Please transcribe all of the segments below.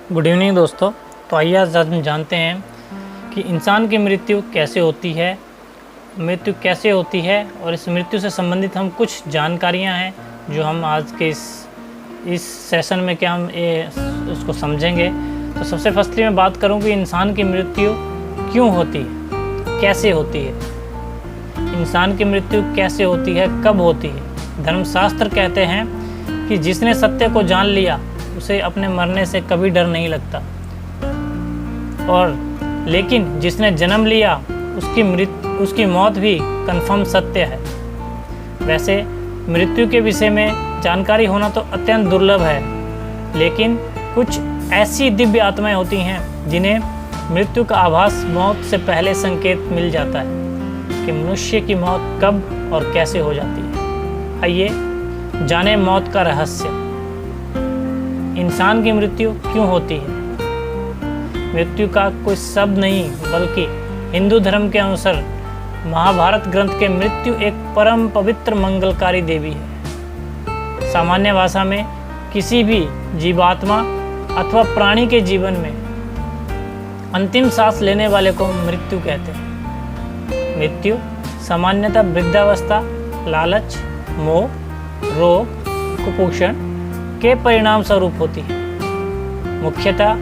Good evening दोस्तों। तो आइए आज हम जानते हैं कि इंसान की मृत्यु कैसे होती है, और इस मृत्यु से संबंधित हम कुछ जानकारियां हैं जो हम आज के इस सेशन में उसको समझेंगे। तो सबसे फर्स्टली मैं बात करूं कि इंसान की मृत्यु क्यों होती है, कैसे होती है। इंसान की मृत्यु कैसे होती है, कब होती है। धर्मशास्त्र कहते हैं कि जिसने सत्य को जान लिया उसे अपने मरने से कभी डर नहीं लगता, और लेकिन जिसने जन्म लिया उसकी मौत भी कंफर्म सत्य है। वैसे मृत्यु के विषय में जानकारी होना तो अत्यंत दुर्लभ है, लेकिन कुछ ऐसी दिव्य आत्माएं होती हैं जिन्हें मृत्यु का आभास मौत से पहले संकेत मिल जाता है कि मनुष्य की मौत कब और कैसे हो जाती है। आइए जाने मौत का रहस्य। इंसान की मृत्यु क्यों होती है। मृत्यु का कोई शब्द नहीं, बल्कि हिंदू धर्म के अनुसार महाभारत ग्रंथ के मृत्यु एक परम पवित्र मंगलकारी देवी है। सामान्य भाषा में किसी भी जीवात्मा अथवा प्राणी के जीवन में अंतिम सांस लेने वाले को मृत्यु कहते हैं। मृत्यु सामान्यतः वृद्धावस्था, लालच, मोह, रोग, कुपोषण के परिणाम स्वरूप होती है। मुख्यतः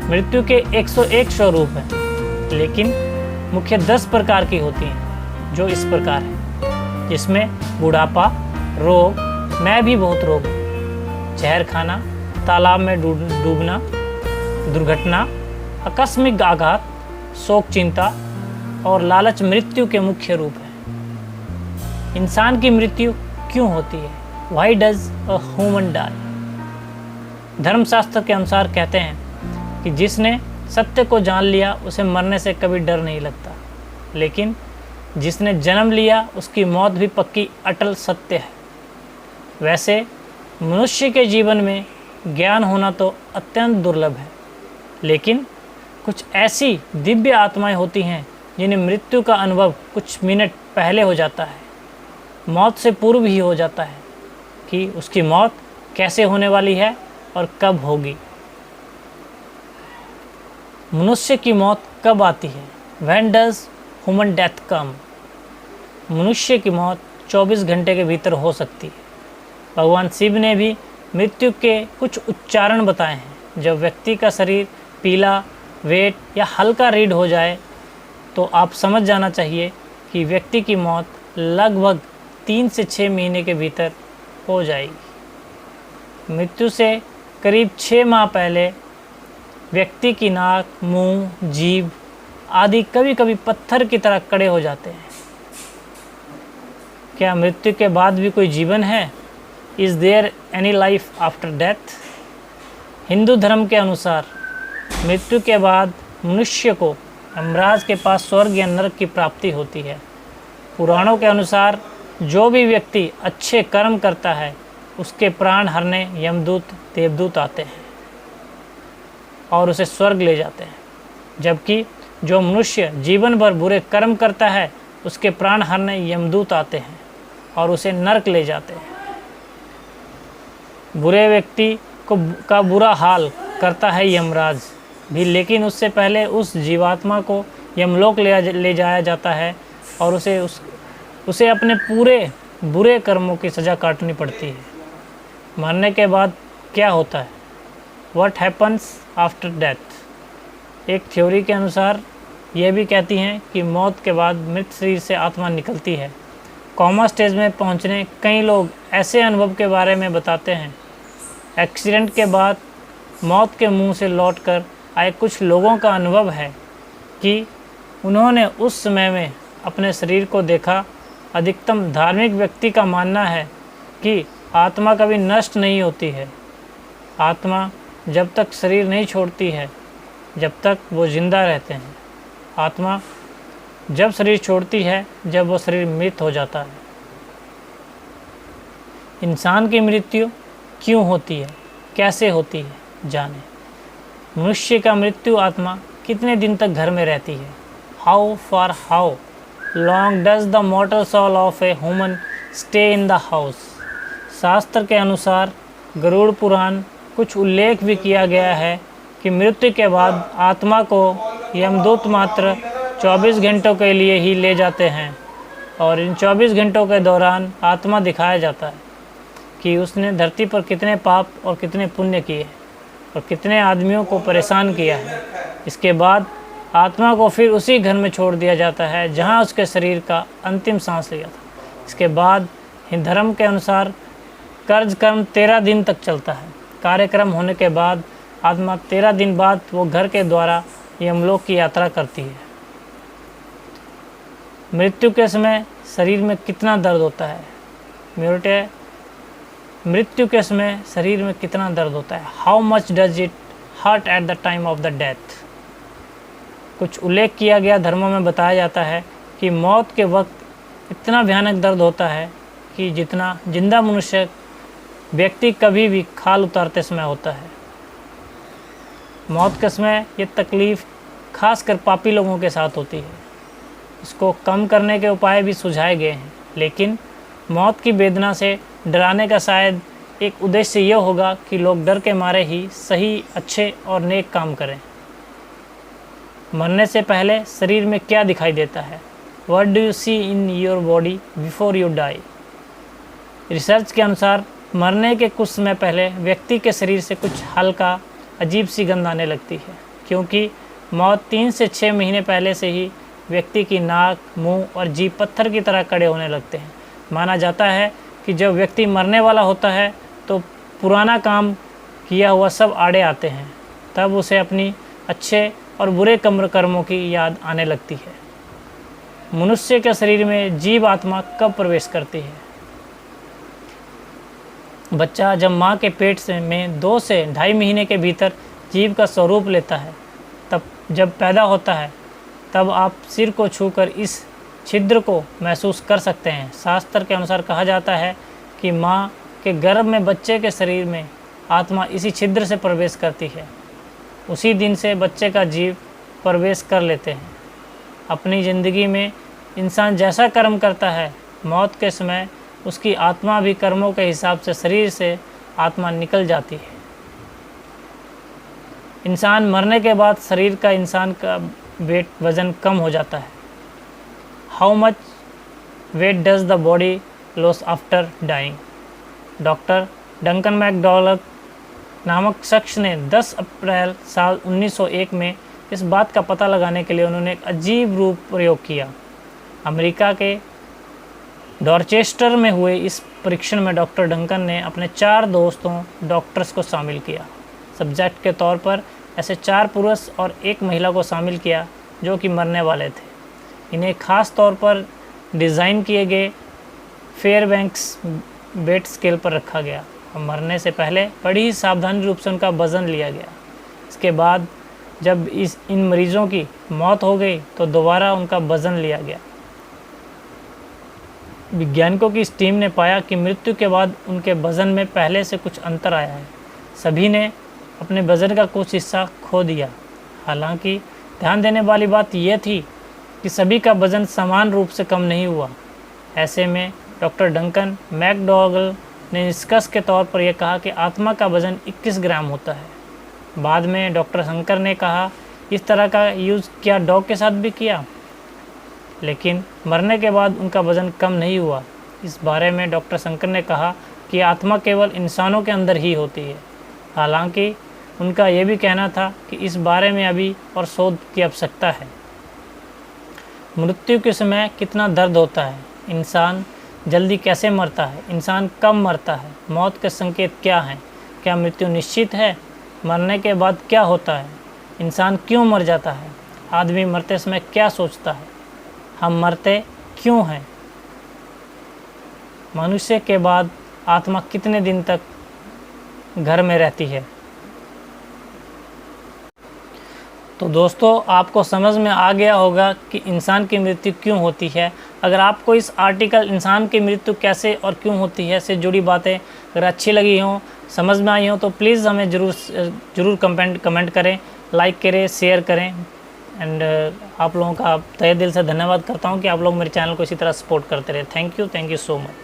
मृत्यु के 101 स्वरूप हैं, लेकिन मुख्य 10 प्रकार की होती हैं, जो इस प्रकार है, जिसमें बुढ़ापा, रोग, मैं भी बहुत रोग, जहर खाना, तालाब में डूबना, दुर्घटना, आकस्मिक आघात, शोक, चिंता और लालच मृत्यु के मुख्य रूप हैं। इंसान की मृत्यु क्यों होती है? Why does a human die? धर्मशास्त्र के अनुसार कहते हैं कि जिसने सत्य को जान लिया उसे मरने से कभी डर नहीं लगता, लेकिन जिसने जन्म लिया उसकी मौत भी पक्की अटल सत्य है। वैसे मनुष्य के जीवन में ज्ञान होना तो अत्यंत दुर्लभ है, लेकिन कुछ ऐसी दिव्य आत्माएं होती हैं जिन्हें मृत्यु का अनुभव कुछ मिनट पहले हो जाता है, मौत से पूर्व ही हो जाता है कि उसकी मौत कैसे होने वाली है और कब होगी। मनुष्य की मौत कब आती है? When does human death come? मनुष्य की मौत 24 घंटे के भीतर हो सकती है। भगवान शिव ने भी मृत्यु के कुछ उच्चारण बताए हैं। जब व्यक्ति का शरीर पीला, वेट या हल्का रीड हो जाए तो आप समझ जाना चाहिए कि व्यक्ति की मौत लगभग 3 से 6 महीने के भीतर हो जाएगी। मृत्यु से करीब 6 माह पहले व्यक्ति की नाक, मुंह, जीभ आदि कभी कभी पत्थर की तरह कड़े हो जाते हैं। क्या मृत्यु के बाद भी कोई जीवन है? Is there any life after death? Hindu धर्म के अनुसार मृत्यु के बाद मनुष्य को यमराज के पास स्वर्ग या नरक की प्राप्ति होती है। पुराणों के अनुसार जो भी व्यक्ति अच्छे कर्म करता है उसके प्राण हरने यमदूत, देवदूत आते हैं और उसे स्वर्ग ले जाते हैं, जबकि जो मनुष्य जीवन भर बुरे कर्म करता है उसके प्राण हरने यमदूत आते हैं और उसे नरक ले जाते हैं। बुरे व्यक्ति का बुरा हाल करता है यमराज भी, लेकिन उससे पहले उस जीवात्मा को यमलोक ले जाया जाता है और उसे अपने पूरे बुरे कर्मों की सज़ा काटनी पड़ती है। मरने के बाद क्या होता है? What happens after death? एक थ्योरी के अनुसार यह भी कहती हैं कि मौत के बाद मृत शरीर से आत्मा निकलती है। कोमा स्टेज में पहुंचने कई लोग ऐसे अनुभव के बारे में बताते हैं। एक्सीडेंट के बाद मौत के मुंह से लौटकर आए कुछ लोगों का अनुभव है कि उन्होंने उस समय में अपने शरीर को देखा। अधिकतम धार्मिक व्यक्ति का मानना है कि आत्मा कभी नष्ट नहीं होती है। आत्मा जब तक शरीर नहीं छोड़ती है, जब तक वो जिंदा रहते हैं। आत्मा जब शरीर छोड़ती है, जब वो शरीर मृत हो जाता है। इंसान की मृत्यु क्यों होती है, कैसे होती है, जाने। मनुष्य का मृत्यु आत्मा कितने दिन तक घर में रहती है? How long does the mortal soul of a human stay in the house? शास्त्र के अनुसार गरुड़ पुराण कुछ उल्लेख भी किया गया है कि मृत्यु के बाद आत्मा को यमदूत मात्र 24 घंटों के लिए ही ले जाते हैं और इन 24 घंटों के दौरान आत्मा दिखाया जाता है कि उसने धरती पर कितने पाप और कितने पुण्य किए और कितने आदमियों को परेशान किया है। इसके बाद आत्मा को फिर उसी घर में छोड़ दिया जाता है जहां उसके शरीर का अंतिम सांस लिया था। इसके बाद हिंदू धर्म के अनुसार कार्यक्रम 13 दिन तक चलता है। कार्यक्रम होने के बाद आत्मा 13 दिन बाद वो घर के द्वारा यमलोक की यात्रा करती है। मृत्यु के समय शरीर में कितना दर्द होता है? मृत्यु के समय शरीर में कितना दर्द होता है? How much does it hurt at the time of the death? कुछ उल्लेख किया गया धर्मों में बताया जाता है कि मौत के वक्त इतना भयानक दर्द होता है कि जितना जिंदा मनुष्य व्यक्ति कभी भी खाल उतारते समय होता है। मौत के समय ये तकलीफ़ खासकर पापी लोगों के साथ होती है। इसको कम करने के उपाय भी सुझाए गए हैं, लेकिन मौत की वेदना से डराने का शायद एक उद्देश्य ये होगा कि लोग डर के मारे ही सही, अच्छे और नेक काम करें। मरने से पहले शरीर में क्या दिखाई देता है? What do you see in your body before you die? Research के अनुसार मरने के कुछ समय पहले व्यक्ति के शरीर से कुछ हल्का अजीब सी गंध आने लगती है, क्योंकि मौत 3 से 6 महीने पहले से ही व्यक्ति की नाक, मुंह और जीभ पत्थर की तरह कड़े होने लगते हैं। माना जाता है कि जब व्यक्ति मरने वाला होता है तो पुराना काम किया हुआ सब आड़े आते हैं, तब उसे अपनी अच्छे और बुरे कर्मों की याद आने लगती है। मनुष्य के शरीर में जीव आत्मा कब प्रवेश करती है? बच्चा जब माँ के पेट से में 2 से 2.5 महीने के भीतर जीव का स्वरूप लेता है, तब जब पैदा होता है तब आप सिर को छूकर इस छिद्र को महसूस कर सकते हैं। शास्त्र के अनुसार कहा जाता है कि माँ के गर्भ में बच्चे के शरीर में आत्मा इसी छिद्र से प्रवेश करती है। उसी दिन से बच्चे का जीव प्रवेश कर लेते हैं। अपनी ज़िंदगी में इंसान जैसा कर्म करता है, मौत के समय उसकी आत्मा भी कर्मों के हिसाब से शरीर से आत्मा निकल जाती है। इंसान मरने के बाद शरीर का इंसान का वेट वज़न कम हो जाता है। How much weight does the body loss after dying? Doctor Duncan MacDougall नामक शख्स ने 10 अप्रैल साल 1901 में इस बात का पता लगाने के लिए उन्होंने एक अजीब रूप प्रयोग किया। अमेरिका के डॉर्चेस्टर में हुए इस परीक्षण में डॉक्टर डंकन ने अपने 4 दोस्तों डॉक्टर्स को शामिल किया। सब्जेक्ट के तौर पर ऐसे 4 पुरुष और 1 महिला को शामिल किया जो कि मरने वाले थे। इन्हें ख़ास तौर पर डिज़ाइन किए गए फेयरबैंक्स वेट स्केल पर रखा गया और मरने से पहले बड़ी ही सावधानी रूप से उनका वज़न लिया गया। इसके बाद जब इन मरीज़ों की मौत हो गई तो दोबारा उनका वज़न लिया गया। वैज्ञानिकों की इस टीम ने पाया कि मृत्यु के बाद उनके वज़न में पहले से कुछ अंतर आया है। सभी ने अपने वज़न का कुछ हिस्सा खो दिया। हालांकि ध्यान देने वाली बात यह थी कि सभी का वज़न समान रूप से कम नहीं हुआ। ऐसे में डॉक्टर डंकन मैकडॉगल ने निष्कर्ष के तौर पर यह कहा कि आत्मा का वज़न 21 ग्राम होता है। बाद में डॉक्टर शंकर ने कहा इस तरह का यूज़ क्या डॉग के साथ भी किया, लेकिन मरने के बाद उनका वज़न कम नहीं हुआ। इस बारे में डॉक्टर शंकर ने कहा कि आत्मा केवल इंसानों के अंदर ही होती है। हालांकि उनका यह भी कहना था कि इस बारे में अभी और शोध की आवश्यकता है। मृत्यु के समय कितना दर्द होता है? इंसान जल्दी कैसे मरता है? इंसान कब मरता है? मौत के संकेत क्या हैं? क्या मृत्यु निश्चित है? मरने के बाद क्या होता है? इंसान क्यों मर जाता है? आदमी मरते समय क्या सोचता है? हम मरते क्यों हैं? मनुष्य के बाद आत्मा कितने दिन तक घर में रहती है? तो दोस्तों, आपको समझ में आ गया होगा कि इंसान की मृत्यु क्यों होती है। अगर आपको इस आर्टिकल इंसान की मृत्यु कैसे और क्यों होती है से जुड़ी बातें अगर अच्छी लगी हों, समझ में आई हों, तो प्लीज़ हमें ज़रूर कमेंट करें, लाइक करें, शेयर करें। एंड आप लोगों का तहे दिल से धन्यवाद करता हूं कि आप लोग मेरे चैनल को इसी तरह सपोर्ट करते रहे। Thank you so much.